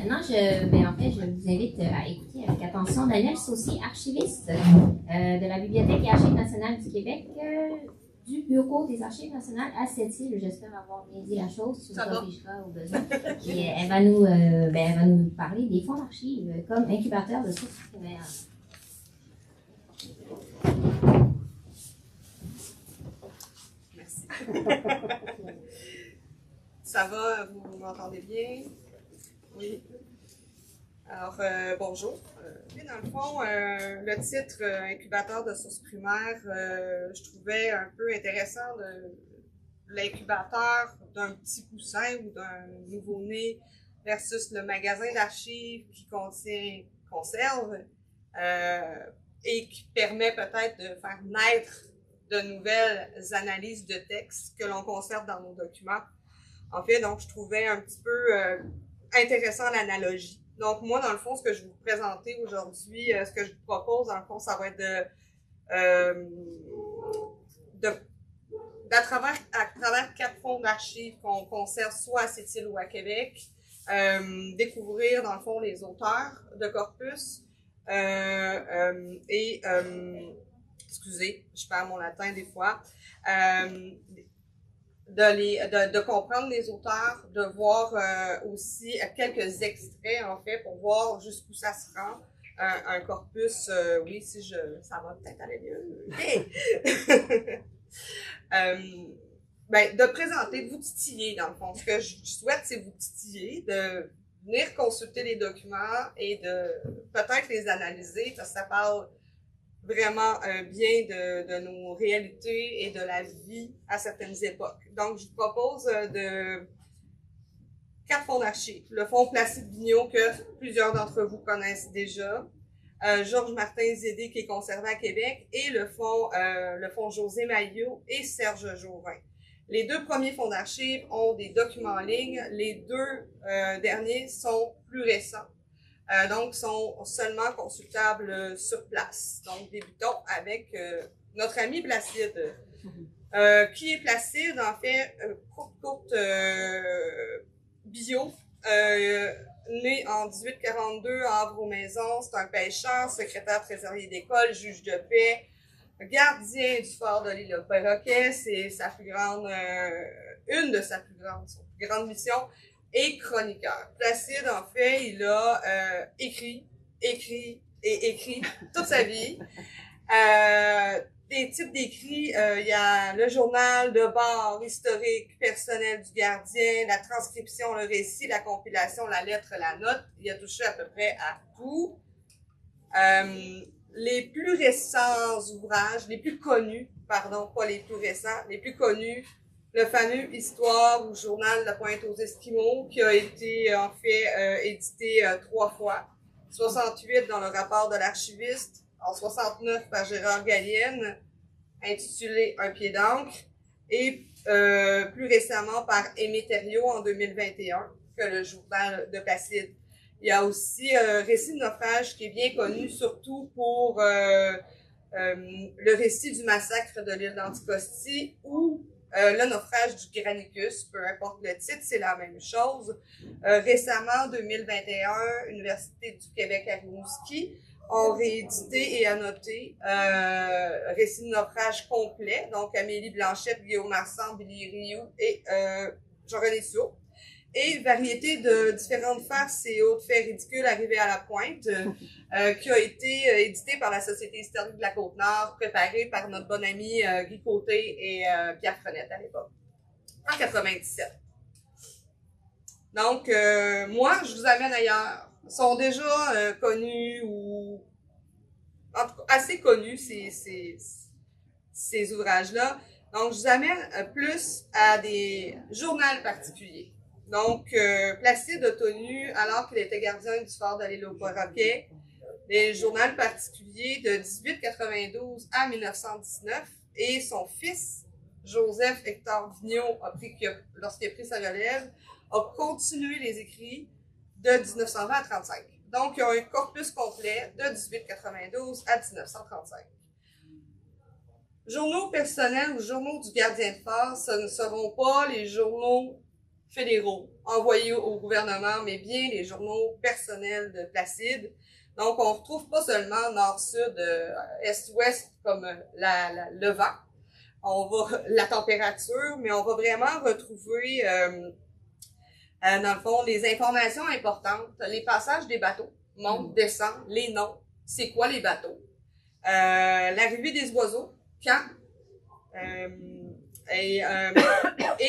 maintenant, en fait, je vous invite à écouter avec attention Daniel Saucier, archiviste de la Bibliothèque et Archives nationales du Québec, du Bureau des Archives nationales à Sept-Îles. J'espère avoir bien dit la chose, tu me corrigeras au besoin. Puis elle va nous parler des fonds d'archives comme incubateur de sources primaires. Merci. Ça va, vous m'entendez bien? Oui. Alors, bonjour. Dans le fond, le titre incubateur de sources primaires, je trouvais un peu intéressant de l'incubateur d'un petit poussin ou d'un nouveau-né versus le magasin d'archives qui conserve et qui permet peut-être de faire naître de nouvelles analyses de textes que l'on conserve dans nos documents. En fait, donc, je trouvais un petit peu intéressant l'analogie. Donc, moi, dans le fond, ce que je vais vous présenter aujourd'hui, ce que je vous propose, dans le fond, ça va être à travers 4 fonds d'archives qu'on conserve soit à Sept-Îles ou à Québec, découvrir, dans le fond, les auteurs de corpus excusez, je perds mon latin des fois, de comprendre les auteurs, de voir aussi quelques extraits, en fait, pour voir jusqu'où ça se rend. Un corpus, oui, ça va peut-être aller mieux. De présenter, de vous titiller, dans le fond. Ce que je souhaite, c'est vous titiller, de venir consulter les documents et de peut-être les analyser, parce que ça parle vraiment bien de nos réalités et de la vie à certaines époques. Donc, je vous propose de 4 fonds d'archives. Le fonds Placide Vigneault, que plusieurs d'entre vous connaissent déjà, Georges Martin Zédé, qui est conservé à Québec, et le fonds José Maillot et Serge Jauvin. Les 2 premiers fonds d'archives ont des documents en ligne. Les 2 derniers sont plus récents. Donc, sont seulement consultables sur place. Donc, débutons avec notre ami Placide. Qui est Placide? En fait, courte bio. Né en 1842 à Havre-aux-Maisons, c'est un pêcheur, secrétaire trésorier d'école, juge de paix, gardien du fort de l'île au Perroquet. C'est une de ses plus grandes missions. Et chroniqueur. Placide, en fait, il a écrit toute sa vie. Des types d'écrits, il y a le journal de bord, historique, personnel du gardien, la transcription, le récit, la compilation, la lettre, la note. Il a touché à peu près à tout. Les plus récents ouvrages, les plus connus, le fameux Histoire ou Journal de la Pointe aux Esquimaux, qui a été en fait édité 3 fois. 68 dans le rapport de l'archiviste, en 69 par Gérard Gallienne, intitulé Un pied d'encre, et plus récemment par Aimé Thériault en 2021, que le journal de Placide. Il y a aussi Récit de naufrage qui est bien connu, surtout pour le récit du massacre de l'île d'Anticosti ou le naufrage du Granicus, peu importe le titre, c'est la même chose. Récemment, en 2021, Université du Québec à Rimouski ont réédité et annoté Récit de naufrage complet, donc Amélie Blanchette, Guillaume Marsan, Billy Rioux et Jean-René Soult. Et variété de différentes farces et autres faits ridicules arrivés à la pointe, qui a été édité par la Société historique de la Côte-Nord, préparé par notre bon ami Guy Côté et Pierre Frenette à l'époque, en 97. Donc, moi, je vous amène ailleurs. Ils sont déjà connus ou en tout cas assez connus, ces ouvrages-là. Donc, je vous amène plus à des journaux particuliers. Donc, Placide a tenu, alors qu'il était gardien du fort de l'île au Perroquet, des journaux particuliers de 1892 à 1919, et son fils, Joseph Hector Vigneault, lorsqu'il a pris sa relève, a continué les écrits de 1920 à 1935. Donc, il y a un corpus complet de 1892 à 1935. Journaux personnels ou journaux du gardien de fort, ce ne seront pas les journaux fédéraux envoyés au gouvernement, mais bien les journaux personnels de Placide. Donc, on retrouve pas seulement nord-sud, est-ouest comme le vent, la température, mais on va vraiment retrouver, dans le fond, les informations importantes, les passages des bateaux, montent, descendent, les noms, c'est quoi les bateaux, l'arrivée des oiseaux, quand, et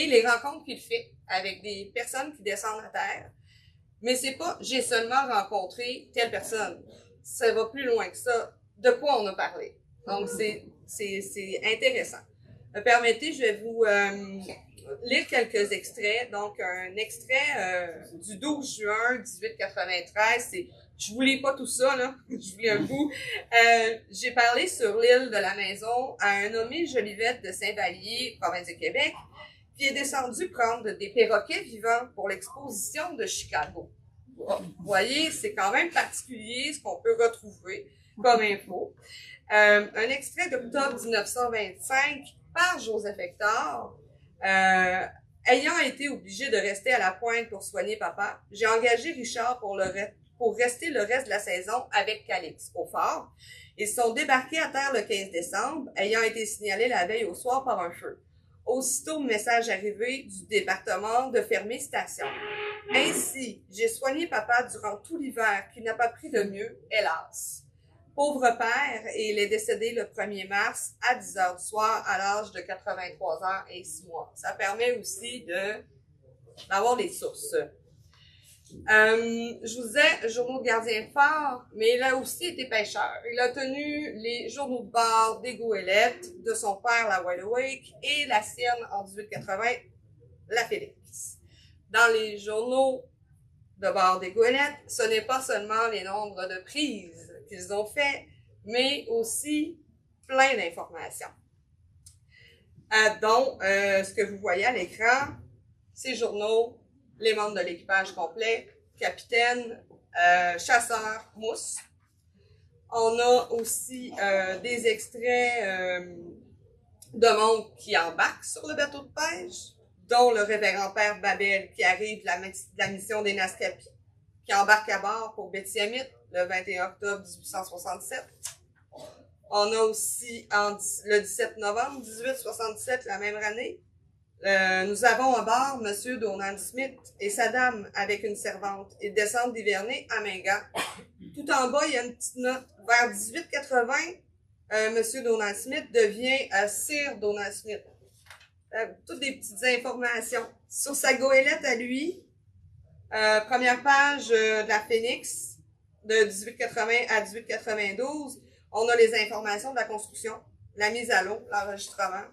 les rencontres qu'il fait avec des personnes qui descendent à terre. Mais c'est pas, j'ai seulement rencontré telle personne. Ça va plus loin que ça. De quoi on a parlé? Donc, c'est intéressant. Permettez, je vais vous lire quelques extraits. Donc, un extrait du 12 juin 1893. Je vous lis pas tout ça, là. Je vous lis un bout. J'ai parlé sur l'île de la Maison à un nommé Jolivette de Saint-Vallier, province de Québec, qui est descendu prendre des perroquets vivants pour l'exposition de Chicago. Vous voyez, c'est quand même particulier ce qu'on peut retrouver comme info. Un extrait d'octobre 1925 par Joseph Hector. Ayant été obligé de rester à la pointe pour soigner papa, j'ai engagé Richard pour rester le reste de la saison avec Calix au fort. Ils sont débarqués à terre le 15 décembre, ayant été signalés la veille au soir par un feu. Aussitôt le message arrivé du département de fermer station. Ainsi, j'ai soigné papa durant tout l'hiver qui n'a pas pris de mieux, hélas. Pauvre père, et il est décédé le 1er mars à 10 heures du soir à l'âge de 83 ans et 6 mois. Ça permet aussi d'avoir des sources. Je vous disais, journaux de gardien fort, mais il a aussi été pêcheur. Il a tenu les journaux de bord des goélettes de son père, la Wide Awake, et la sienne en 1880, la Félix. Dans les journaux de bord des goélettes, ce n'est pas seulement les nombres de prises qu'ils ont fait, mais aussi plein d'informations. Dont ce que vous voyez à l'écran, ces journaux, les membres de l'équipage complet, capitaine, chasseur, mousse. On a aussi des extraits de monde qui embarquent sur le bateau de pêche, dont le révérend père Babel qui arrive de la mission des Nascapi, qui embarque à bord pour Betty-Amite le 21 octobre 1867. On a aussi le 17 novembre 1867, la même année, nous avons à bord M. Donald Smith et sa dame avec une servante. Ils descendent d'hiverner à Mingan. Tout en bas, il y a une petite note. Vers 1880, M. Donald Smith devient Sir Donald Smith. Toutes des petites informations. Sur sa goélette à lui, première page de la Phoenix, de 1880 à 1892, on a les informations de la construction, la mise à l'eau, l'enregistrement.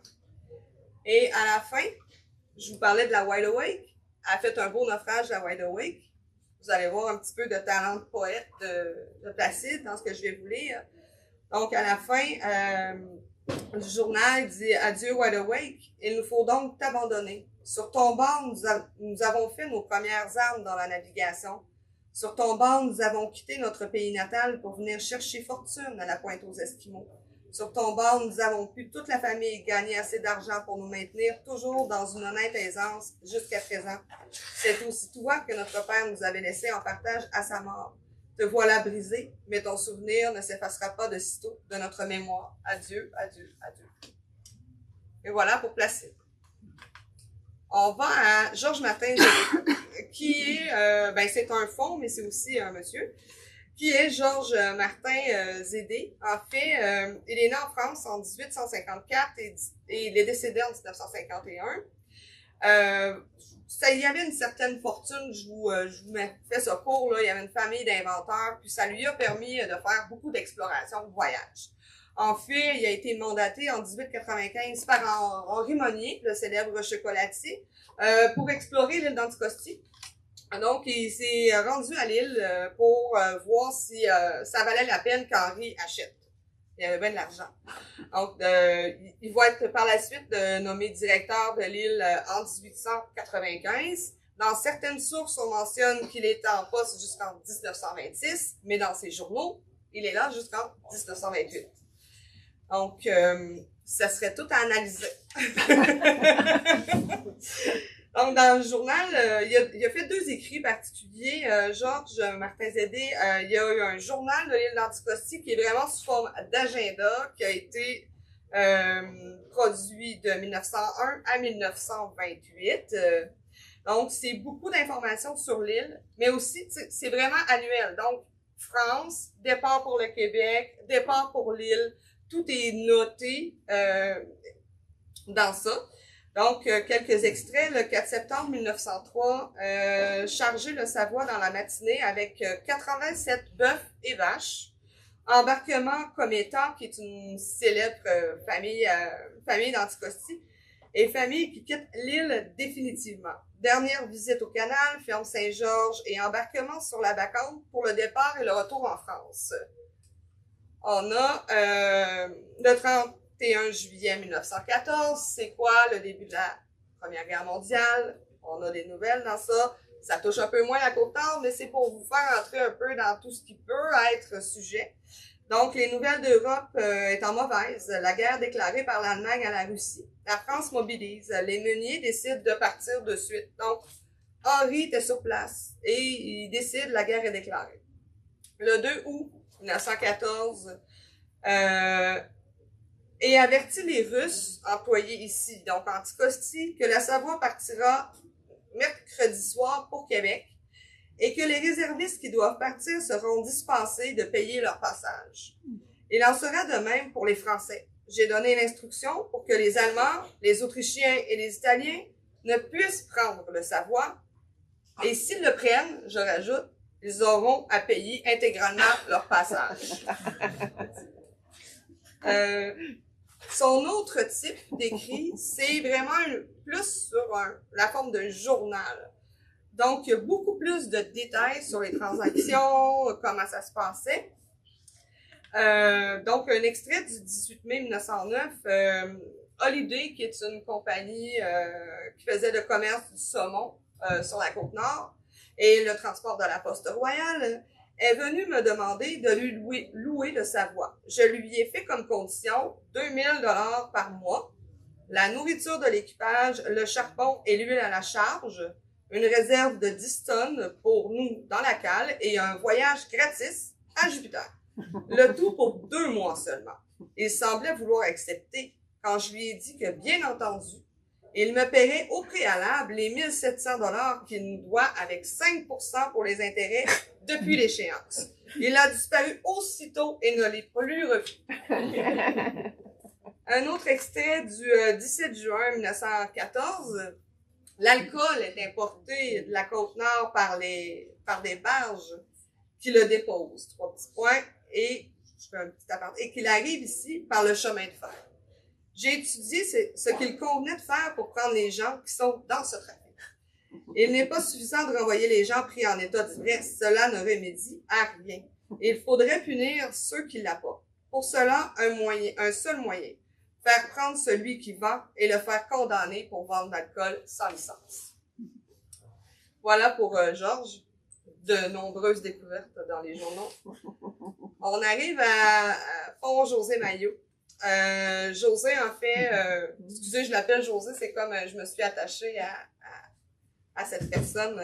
Et à la fin, je vous parlais de la Wide Awake. Elle a fait un beau naufrage, la Wide Awake. Vous allez voir un petit peu de talent de poète de Placide dans ce que je vais vous lire. Donc, à la fin du journal, il dit « Adieu Wide Awake, il nous faut donc t'abandonner. Sur ton bord, nous avons fait nos premières armes dans la navigation. Sur ton bord, nous avons quitté notre pays natal pour venir chercher fortune à la pointe aux Esquimaux. Sur ton bord, nous avons pu, toute la famille, gagner assez d'argent pour nous maintenir toujours dans une honnête aisance jusqu'à présent. C'est aussi toi que notre père nous avait laissé en partage à sa mort. Te voilà brisé, mais ton souvenir ne s'effacera pas de sitôt de notre mémoire. Adieu, adieu, adieu. » Et voilà pour Placide. On va à Georges Martin, qui est, c'est un fond, mais c'est aussi un monsieur, qui est Georges Martin Zédé. En fait, il est né en France en 1854 et il est décédé en 1951. Il y avait une certaine fortune, je vous fais ce cours, là, il y avait une famille d'inventeurs, puis ça lui a permis de faire beaucoup d'explorations, de voyages. En fait, il a été mandaté en 1895 par Henri Monnier, le célèbre chocolatier, pour explorer l'île d'Anticosti. Donc, il s'est rendu à l'île pour voir si ça valait la peine qu'Henri achète. Il y avait bien de l'argent. Donc, il va être par la suite nommé directeur de l'île en 1895. Dans certaines sources, on mentionne qu'il était en poste jusqu'en 1926, mais dans ses journaux, il est là jusqu'en 1928. Donc, ça serait tout à analyser. Donc, dans le journal, il a fait 2 écrits particuliers. Georges Martin-Zédé, il y a eu un journal de l'île d'Anticosti qui est vraiment sous forme d'agenda, qui a été produit de 1901 à 1928. Donc, c'est beaucoup d'informations sur l'île, mais aussi, c'est vraiment annuel. Donc, France, départ pour le Québec, départ pour l'île, tout est noté dans ça. Donc, quelques extraits. Le 4 septembre 1903, chargé le Savoie dans la matinée avec 87 bœufs et vaches. Embarquement Cométan, qui est une célèbre famille d'Anticosti, et famille qui quitte l'île définitivement. Dernière visite au canal, ferme Saint-Georges et embarquement sur la Bacante pour le départ et le retour en France. On a le 31 juillet 1914, c'est quoi le début de la Première Guerre mondiale? On a des nouvelles dans ça. Ça touche un peu moins la Côte-Nord, mais c'est pour vous faire entrer un peu dans tout ce qui peut être sujet. Donc, les nouvelles d'Europe étant mauvaises, la guerre déclarée par l'Allemagne à la Russie. La France mobilise. Les meuniers décident de partir de suite. Donc, Henri était sur place et il décide, la guerre est déclarée. Le 2 août 1914, et avertit les Russes employés ici, donc Anticosti, que la Savoie partira mercredi soir pour Québec et que les réservistes qui doivent partir seront dispensés de payer leur passage. Il en sera de même pour les Français. J'ai donné l'instruction pour que les Allemands, les Autrichiens et les Italiens ne puissent prendre le Savoie, et s'ils le prennent, je rajoute, ils auront à payer intégralement leur passage. Son autre type d'écrit, c'est vraiment plus sur la forme d'un journal. Donc, il y a beaucoup plus de détails sur les transactions, comment ça se passait. Donc, un extrait du 18 mai 1909, Holiday, qui est une compagnie qui faisait le commerce du saumon sur la Côte-Nord et le transport de la Poste Royale, est venu me demander de lui louer le Savoie. Je lui ai fait comme condition 2000 $ par mois, la nourriture de l'équipage, le charbon et l'huile à la charge, une réserve de 10 tonnes pour nous dans la cale et un voyage gratis à Jupiter. Le tout pour 2 mois seulement. Il semblait vouloir accepter quand je lui ai dit que, bien entendu, il me paierait au préalable les 1700 $ qu'il nous doit avec 5% pour les intérêts depuis l'échéance. Il a disparu aussitôt et ne l'est plus revu. Un autre extrait du 17 juin 1914. L'alcool est importé de la Côte-Nord par des barges qui le déposent. 3 petits points. Et je fais un petit aparté. Et qu'il arrive ici par le chemin de fer. J'ai étudié ce qu'il convenait de faire pour prendre les gens qui sont dans ce trafic. Il n'est pas suffisant de renvoyer les gens pris en état d'ivresse. Cela ne remédie à rien. Il faudrait punir ceux qui l'apportent. Pour cela, un seul moyen. Faire prendre celui qui vend et le faire condamner pour vendre d'alcool sans licence. Voilà pour Georges. De nombreuses découvertes dans les journaux. On arrive à Pont-José Maillot. José, en fait, excusez, je l'appelle José, c'est comme je me suis attachée à cette personne.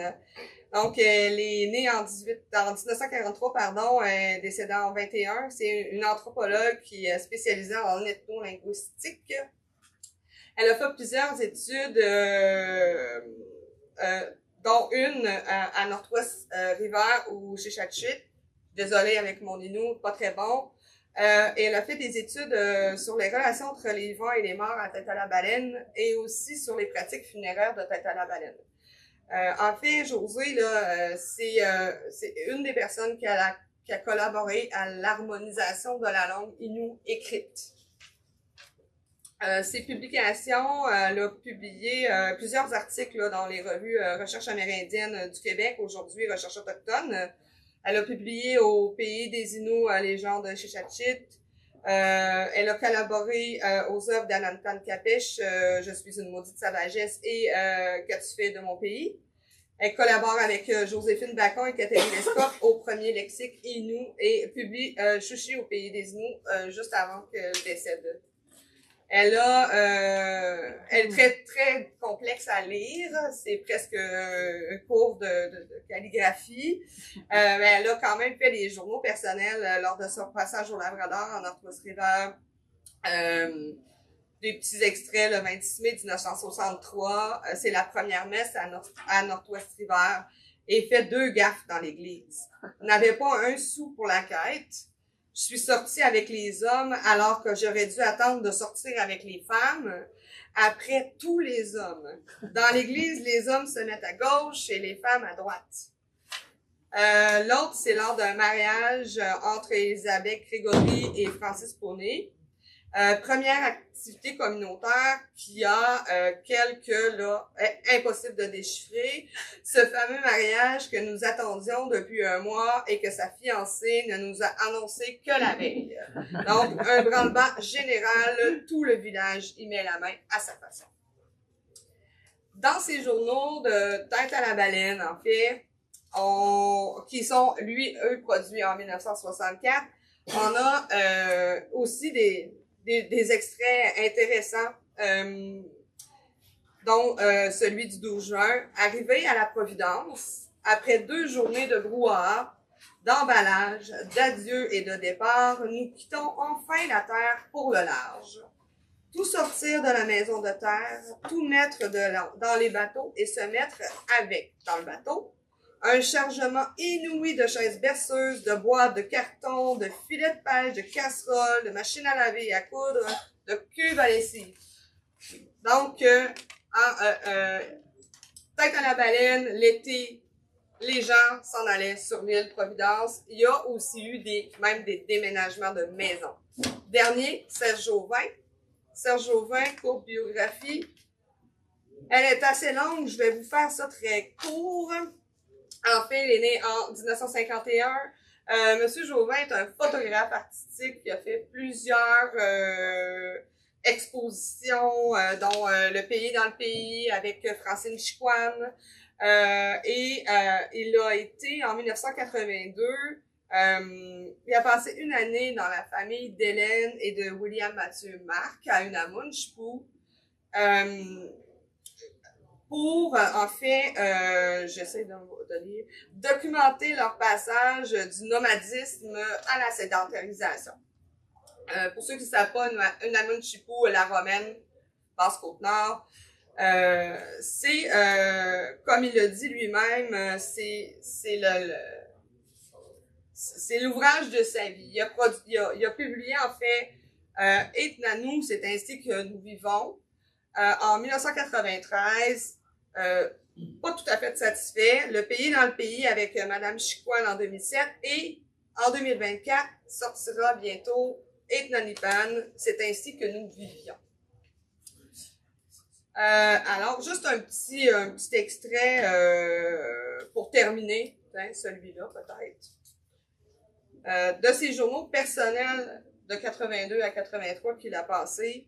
Donc, elle est née en 1943, pardon, décédée en 21. C'est une anthropologue qui est spécialisée en ethno-linguistique. Elle a fait plusieurs études, dont une à Northwest River ou chez Chatchit. Désolée avec mon inou, pas très bon. Et elle a fait des études sur les relations entre les vivants et les morts à Tête-à-la-Baleine et aussi sur les pratiques funéraires de Tête-à-la-Baleine. En fait, José, là, c'est une des personnes qui a collaboré à l'harmonisation de la langue inou écrite. Ses publications, elle a publié plusieurs articles là, dans les revues Recherche amérindienne du Québec, aujourd'hui Recherche autochtone. Elle a publié au Pays des Inuits, Légendes de Chichatchit. Elle a collaboré aux œuvres d'Anantan Capesh, Je suis une maudite sauvagesse et Qu'as-tu fait de mon pays? Elle collabore avec Joséphine Bacon et Catherine Lescott au premier lexique Innu et publie Chuchi au Pays des Inuits juste avant qu'elle décède. Elle est très, très complexe à lire. C'est presque un cours de calligraphie. Mais elle a quand même fait des journaux personnels lors de son passage au Labrador en Northwest River. Des petits extraits, le 26 mai 1963, c'est la première messe à Northwest River, et fait 2 gaffes dans l'église. On n'avait pas un sou pour la quête. Je suis sortie avec les hommes alors que j'aurais dû attendre de sortir avec les femmes après tous les hommes. Dans l'église, les hommes se mettent à gauche et les femmes à droite. L'autre, c'est lors d'un mariage entre Elisabeth Grégory et Francis Poney. Première activité communautaire qui a quelques, là, impossible de déchiffrer. Ce fameux mariage que nous attendions depuis un mois et que sa fiancée ne nous a annoncé que la veille. Donc, un branle-bas général, tout le village y met la main à sa façon. Dans ces journaux de Tête à la baleine, en fait, qui sont, eux, produits en 1964, on a aussi des extraits intéressants, dont celui du 12 juin. Arrivé à la Providence, après 2 journées de brouhaha, d'emballage, d'adieu et de départ, nous quittons enfin la terre pour le large. Tout sortir de la maison de terre, tout mettre dans les bateaux et se mettre avec dans le bateau. Un chargement inouï de chaises berceuses, de boîtes, de cartons, de filets de pêche, de casseroles, de machines à laver et à coudre, de cuves à lessive. Donc, Tête à la baleine, l'été, les gens s'en allaient sur l'île Providence. Il y a aussi eu même des déménagements de maisons. Dernier, Serge Jauvin. Serge Jauvin, courte biographie. Elle est assez longue, je vais vous faire ça très court. En fait, il est né en 1951. Monsieur Jauvin est un photographe artistique qui a fait plusieurs expositions, dont Le pays dans le pays avec Francine Chicoine. Il a été en 1982. Il a passé 1 année dans la famille d'Hélène et de William Mathieu Marc à Unamunchpou. Pour, en fait, j'essaie de lire, documenter leur passage du nomadisme à la sédentarisation. Pour ceux qui ne savent pas, Unamunchpou, la romaine, Basse-Côte-Nord, c'est, comme il le dit lui-même, c'est l'ouvrage de sa vie. Il a publié, en fait, Etnanou, c'est ainsi que nous vivons. En 1993, pas tout à fait satisfait. Le pays dans le pays avec Madame Chicoine en 2007 et en 2024 sortira bientôt Etnanipan, c'est ainsi que nous vivions. Alors, juste un petit extrait pour terminer, celui-là peut-être. De ses journaux personnels de 82 à 83 qu'il a passé.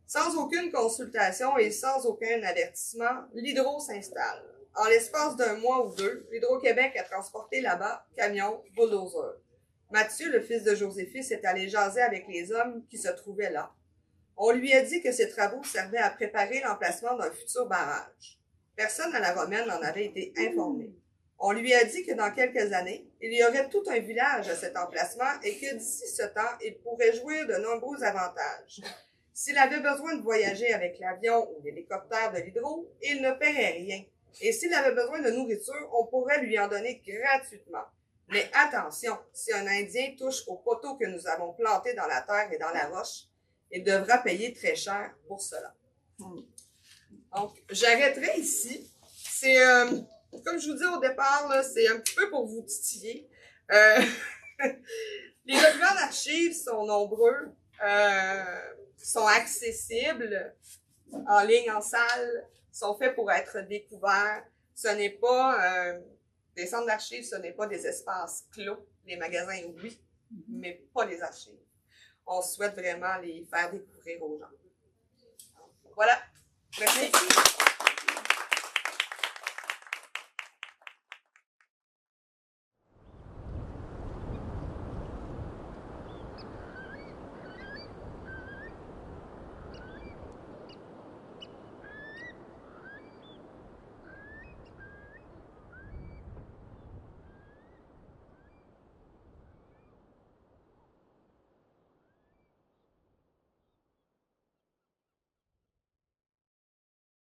Sans aucune consultation et sans aucun avertissement, l'Hydro s'installe. En l'espace d'1 mois ou 2, l'Hydro-Québec a transporté là-bas camions, bulldozers. Mathieu, le fils de Joséphine, est allé jaser avec les hommes qui se trouvaient là. On lui a dit que ces travaux servaient à préparer l'emplacement d'un futur barrage. Personne à la Romaine n'en avait été informé. On lui a dit que dans quelques années, il y aurait tout un village à cet emplacement et que d'ici ce temps, il pourrait jouir de nombreux avantages. S'il avait besoin de voyager avec l'avion ou l'hélicoptère de l'Hydro, il ne paierait rien. Et s'il avait besoin de nourriture, on pourrait lui en donner gratuitement. Mais attention, si un Indien touche au poteau que nous avons planté dans la terre et dans la roche, il devra payer très cher pour cela. Donc, j'arrêterai ici. C'est, comme je vous dis au départ, là, c'est un petit peu pour vous titiller. Les documents d'archives sont nombreux. Sont accessibles en ligne, en salle, sont faits pour être découverts. Ce n'est pas des centres d'archives, ce n'est pas des espaces clos. Les magasins, oui, mais pas les archives. On souhaite vraiment les faire découvrir aux gens. Voilà. Merci.